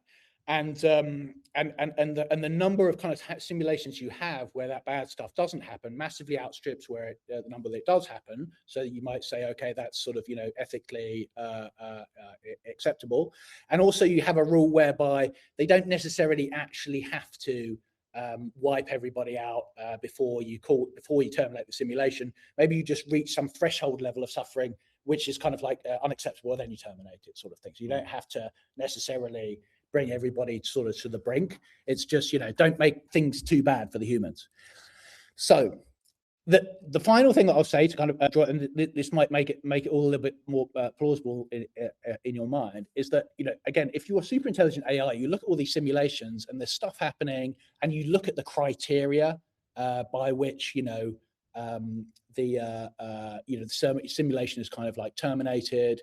and the number of kind of simulations you have where that bad stuff doesn't happen massively outstrips where the number that does happen. So you might say, okay, that's sort of ethically acceptable, and also you have a rule whereby they don't necessarily actually have to wipe everybody out before you terminate the simulation. Maybe you just reach some threshold level of suffering, which is kind of like unacceptable, and then you terminate it, sort of thing. So you don't have to necessarily bring everybody sort of to the brink. It's just don't make things too bad for the humans. So the final thing that I'll say to kind of draw, and this might make it all a little bit more plausible in your mind, is that again, if you're a super intelligent AI, you look at all these simulations and there's stuff happening, and you look at the criteria by which the simulation is kind of like terminated.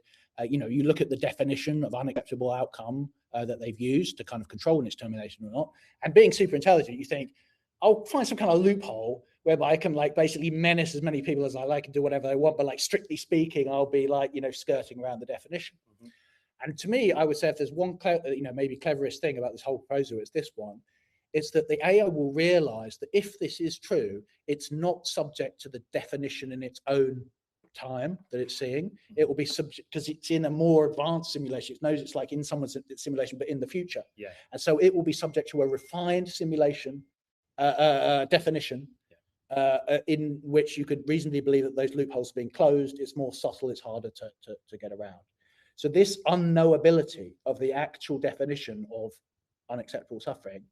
You look at the definition of unacceptable outcome that they've used to kind of control its termination or not. And being super intelligent, you think, I'll find some kind of loophole whereby I can like basically menace as many people as I like and do whatever I want, but like strictly speaking, I'll be like skirting around the definition. Mm-hmm. And to me, I would say if there's one maybe cleverest thing about this whole proposal, it's this one. It's that the AI will realize that if this is true, it's not subject to the definition in its own time that it's seeing. It will be subject because it's in a more advanced simulation. It knows it's like in someone's simulation, but in the future. Yeah. And so it will be subject to a refined simulation definition in which you could reasonably believe that those loopholes are being closed. It's more subtle. It's harder to get around. So this unknowability of the actual definition of unacceptable suffering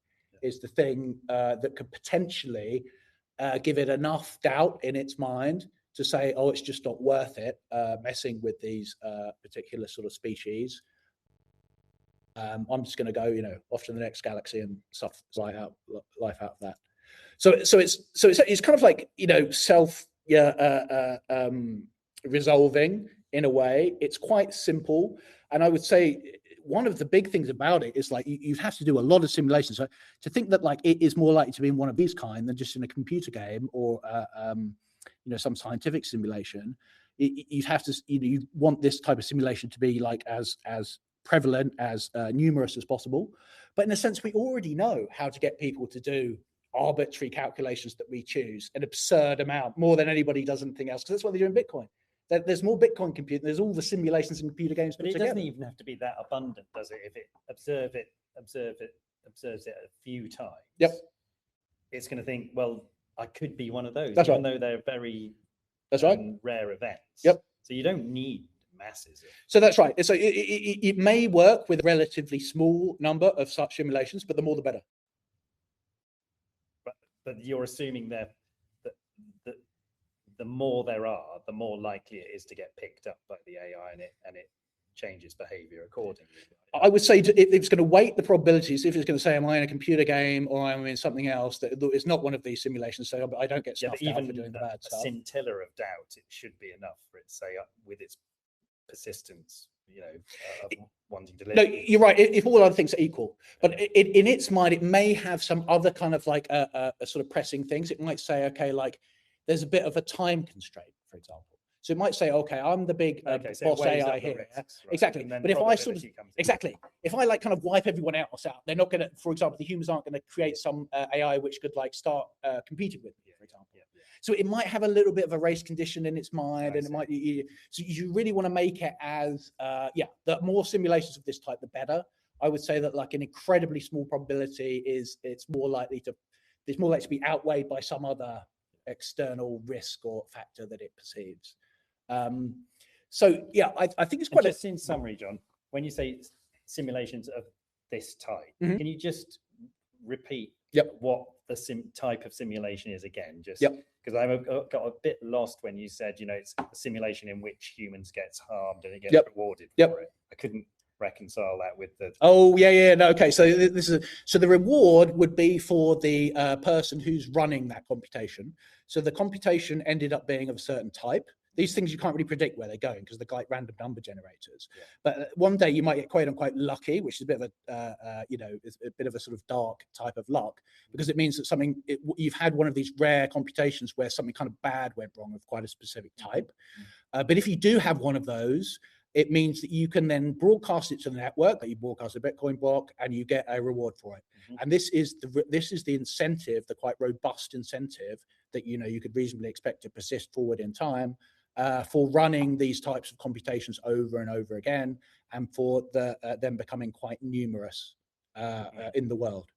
is the thing that could potentially give it enough doubt in its mind to say, oh, it's just not worth it messing with these particular sort of species. I'm just going to go, off to the next galaxy and stuff life out of that. So it's kind of like, self resolving in a way. It's quite simple, and I would say one of the big things about it is like you have to do a lot of simulations. So to think that like it is more likely to be in one of these kind than just in a computer game or some scientific simulation, you have to you want this type of simulation to be like as prevalent, as numerous as possible. But in a sense, we already know how to get people to do arbitrary calculations that we choose, an absurd amount, more than anybody does anything else, because that's what they do in Bitcoin. There's more Bitcoin computing. There's all the simulations in computer games. But it doesn't even have to be that abundant, does it? If it observes it a few times, yep, it's going to think, well, I could be one of those, that's even right. though they're very rare events. Yep. So you don't need masses. So that's right. So it may work with a relatively small number of such simulations, but the more the better. But you're assuming that the more there are, the more likely it is to get picked up by the AI, and it changes behavior accordingly. I would say if it's going to weight the probabilities, if it's going to say, am I in a computer game or am I in something else, that it's not one of these simulations, so I don't get snuffed out for doing the bad stuff. A scintilla of doubt, it should be enough for it to say, with its persistence, of wanting to live. No, you're right. If all other things are equal, but in its mind, it may have some other kind of like a sort of pressing things. It might say, okay, like there's a bit of a time constraint, for example. So it might say, okay, I'm the big boss AI here. Risks, right? Exactly. But if I sort of, if I like kind of wipe everyone else out, they're not going to, for example, the humans aren't going to create some AI which could like start competing with me, for example. So it might have a little bit of a race condition in its mind, and it might. So you really want to make it as, the more simulations of this type, the better. I would say that like an incredibly small probability is it's more likely to be outweighed by some other external risk or factor that it perceives. I think it's quite. Just in summary, John, when you say simulations of this type, can you just repeat what the type of simulation is again? Just because I got a bit lost when you said, it's a simulation in which humans gets harmed and it gets rewarded for it. I couldn't reconcile that with the. Oh no, okay. So the reward would be for the person who's running that computation. So the computation ended up being of a certain type. These things you can't really predict where they're going because they're like random number generators. But one day you might get quite lucky, which is a bit of it's a bit of a sort of dark type of luck, because it means that you've had one of these rare computations where something kind of bad went wrong of quite a specific type. But if you do have one of those, it means that you can then broadcast it to the network, that you broadcast a Bitcoin block, and you get a reward for it. And this is the incentive, the quite robust incentive that you could reasonably expect to persist forward in time for running these types of computations over and over again, and for them becoming quite numerous in the world,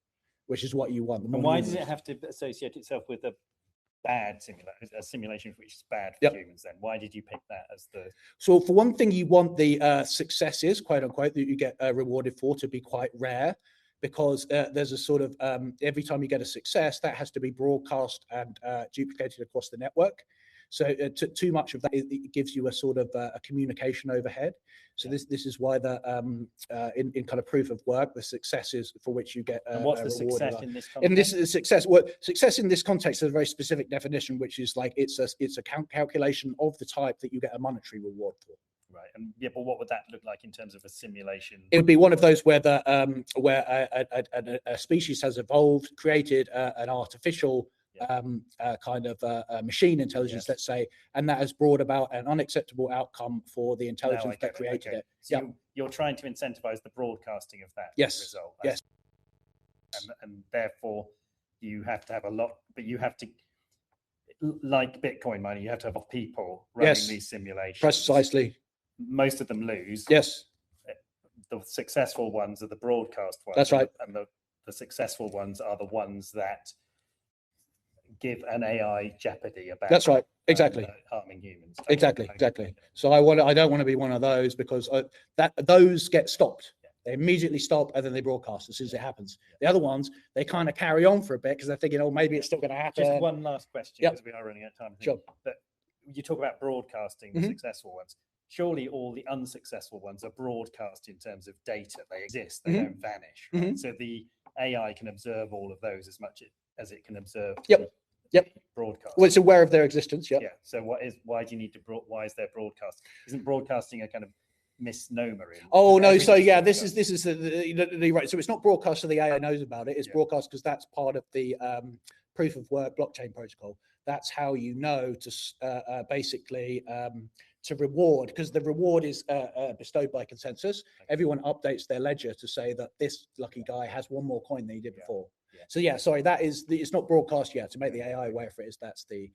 which is what you want. And why does it have to associate itself with a bad simulation which is bad for humans? Then why did you pick that as the? So for one thing, you want the successes, quote unquote, that you get rewarded for to be quite rare, because there's a sort of every time you get a success, that has to be broadcast and duplicated across the network. So too much of that, it gives you a sort of a communication overhead. So this is why the in kind of proof of work, the successes for which you get. And what's the success in this context? In this success in this context is a very specific definition, which is like it's a calculation of the type that you get a monetary reward for. Right, and but what would that look like in terms of a simulation? It would be one of those where a species has evolved, created an artificial kind of machine intelligence, let's say, and that has brought about an unacceptable outcome for the intelligence that created it. So you're trying to incentivize the broadcasting of that result. Yes. And therefore you have to have a lot, but you have to, like Bitcoin mining, you have to have people running these simulations. Precisely. Most of them lose. Yes. The successful ones are the broadcast ones. That's right. And the successful ones are the ones that give an AI jeopardy about. That's right. Exactly. Harming humans. Exactly. So I don't want to be one of those, because those get stopped. They immediately stop and then they broadcast as soon as it happens. The other ones, they kind of carry on for a bit because they're thinking, oh, maybe it's still going to happen. Just one last question, Yep. because we are running out of time. Sure. But you talk about broadcasting the Mhm. successful ones. Surely all the unsuccessful ones are broadcast in terms of data. They exist, they Mhm. don't vanish. Right? Mhm. So the AI can observe all of those as much as it can observe Yep. the Yep. broadcast. Well, it's aware of their existence. Yep. Yeah. So why do you need to why is there broadcast? Isn't broadcasting a kind of misnomer in? Oh no! everything's So yeah, broadcast? this is the right. So it's not broadcast so the AI knows about it. It's Yeah. broadcast because that's part of the proof of work blockchain protocol. That's how you know to basically to reward, because the reward is bestowed by consensus. Okay. Everyone updates their ledger to say that this lucky guy has one more coin than he did Yeah. before. Yeah. So yeah, sorry, that is it's not broadcast yet to make the AI aware for it. Is that's the,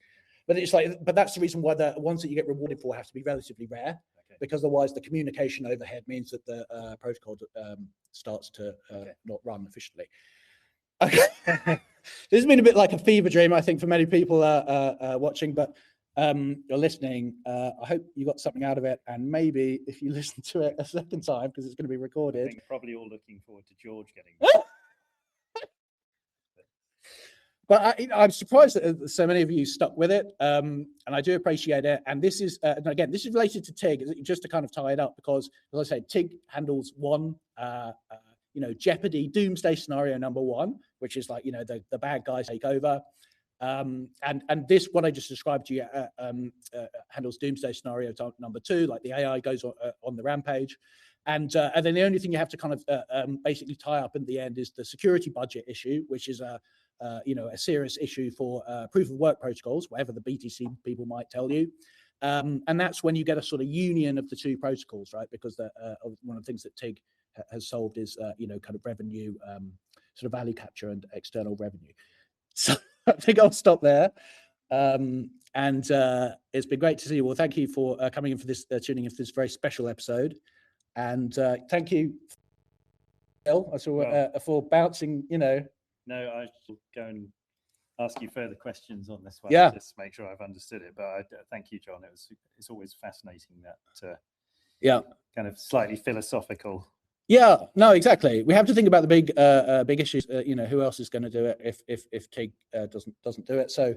but it's like, but that's the reason why the ones that you get rewarded for have to be relatively rare. Okay. Because otherwise the communication overhead means that the protocol starts to Okay. not run efficiently. Okay. This has been a bit like a fever dream, I think, for many people watching, but you're listening. I hope you got something out of it, and maybe if you listen to it a second time, because it's going to be I recorded. think probably all looking forward to George getting. But I'm surprised that so many of you stuck with it, and I do appreciate it. And this is, again, this is related to TIG, just to kind of tie it up, because, as I said, TIG handles one, Jeopardy doomsday scenario number one, which is like, the bad guys take over. And this, what I just described to you, handles doomsday scenario number two, like the AI goes on the rampage. And then the only thing you have to kind of basically tie up in the end is the security budget issue, which is a serious issue for proof of work protocols, whatever the BTC people might tell you. And that's when you get a sort of union of the two protocols, right? Because one of the things that TIG has solved is, kind of revenue, sort of value capture and external revenue. So I think I'll stop there. And it's been great to see you. Well, thank you for coming in for this, tuning in for this very special episode. And thank you, Phil, for bouncing, No, I shall go and ask you further questions on this one. Yeah. Just to make sure I've understood it. But thank you, John. It's always fascinating that kind of slightly philosophical. Yeah, no, exactly. We have to think about the big issues. Who else is going to do it if TIG doesn't do it? So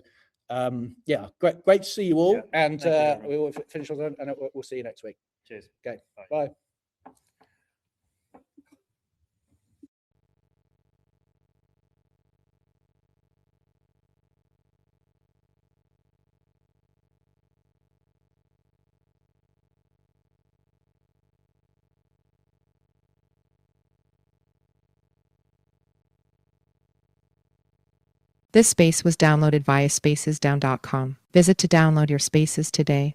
yeah, great to see you all. Yeah. And Thank you, we will finish on that, and we'll see you next week. Cheers. Okay, Bye. bye. This space was downloaded via spacesdown.com. Visit to download your spaces today.